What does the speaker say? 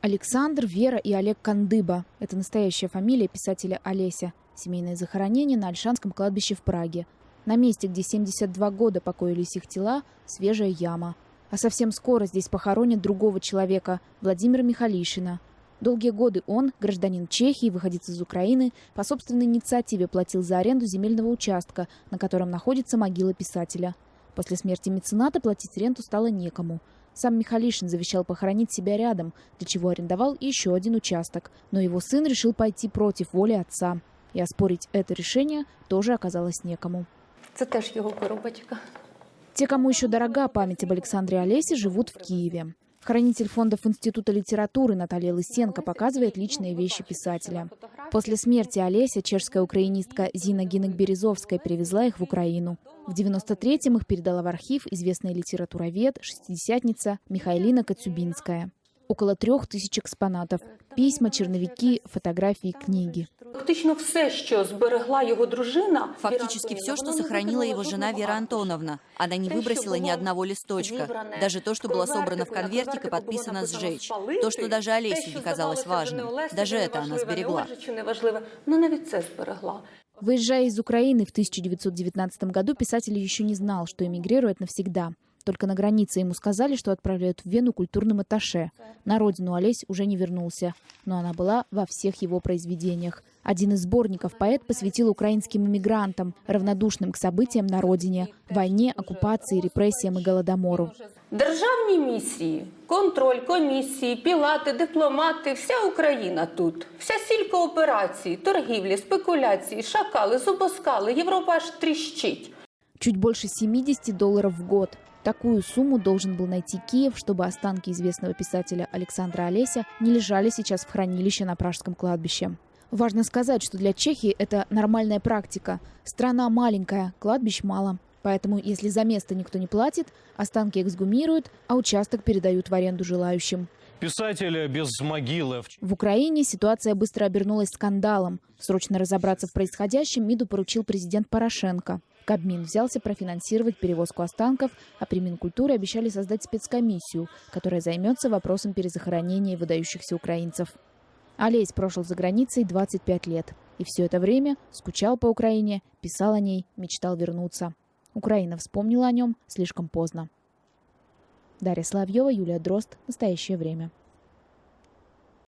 Александр, Вера и Олег Кандыба – это настоящая фамилия писателя Олеся. Семейное захоронение на Ольшанском кладбище в Праге. На месте, где 72 года покоились их тела, свежая яма. А совсем скоро здесь похоронят другого человека – Владимира Михалишина. Долгие годы он, гражданин Чехии, выходец из Украины, по собственной инициативе платил за аренду земельного участка, на котором находится могила писателя. После смерти мецената платить ренту стало некому. Сам Михалишин завещал похоронить себя рядом, для чего арендовал еще один участок. Но его сын решил пойти против воли отца. И оспорить это решение тоже оказалось некому. Это тоже его коробочка. Те, кому еще дорога память об Александре Олесе, живут в Киеве. Хранитель фондов Института литературы Наталья Лысенко показывает личные вещи писателя. После смерти Олеся чешская украинистка Зина Гинек-Березовская привезла их в Украину. В 93-м их передала в архив известная литературовед, шестидесятница Михайлина Коцюбинская. Около 3000 экспонатов – письма, черновики, фотографии, книги. Фактически все, что сберегла его дружина. Фактически все, что сохранила его жена Вера Антоновна. Она не выбросила ни одного листочка. Даже то, что было собрано в конвертик и подписано «сжечь». То, что даже Олесе не казалось важным. Даже это она сберегла. Но навіть це сберегла. Выезжая из Украины в 1919 году, писатель еще не знал, что эмигрирует навсегда. Только на границе ему сказали, что отправляют в Вену культурным атташе. На родину Олесь уже не вернулся, но она была во всех его произведениях. Один из сборников поэт посвятил украинским эмигрантам, равнодушным к событиям на родине, войне, оккупации, репрессиям и голодомору. Державні місії, контроль, комісії, пілати, дипломати, вся Україна тут. Вся сіль кооперації, торгівлі, спекуляції, шакали, зубоскали, Європа аж тріщить. Чуть больше $70 в год. Такую сумму должен был найти Киев, чтобы останки известного писателя Александра Олеся не лежали сейчас в хранилище на Пражском кладбище. Важно сказать, что для Чехии это нормальная практика. Страна маленькая, кладбищ мало. Поэтому, если за место никто не платит, останки эксгумируют, а участок передают в аренду желающим. Писатель без могилы. В Украине ситуация быстро обернулась скандалом. Срочно разобраться в происходящем МИДу поручил президент Порошенко. Кабмин взялся профинансировать перевозку останков, а при Минкультуре обещали создать спецкомиссию, которая займется вопросом перезахоронения выдающихся украинцев. Олесь прожил за границей 25 лет. И все это время скучал по Украине, писал о ней, мечтал вернуться. Украина вспомнила о нем слишком поздно. Дарья Соловьева, Юлия Дрозд. Настоящее время.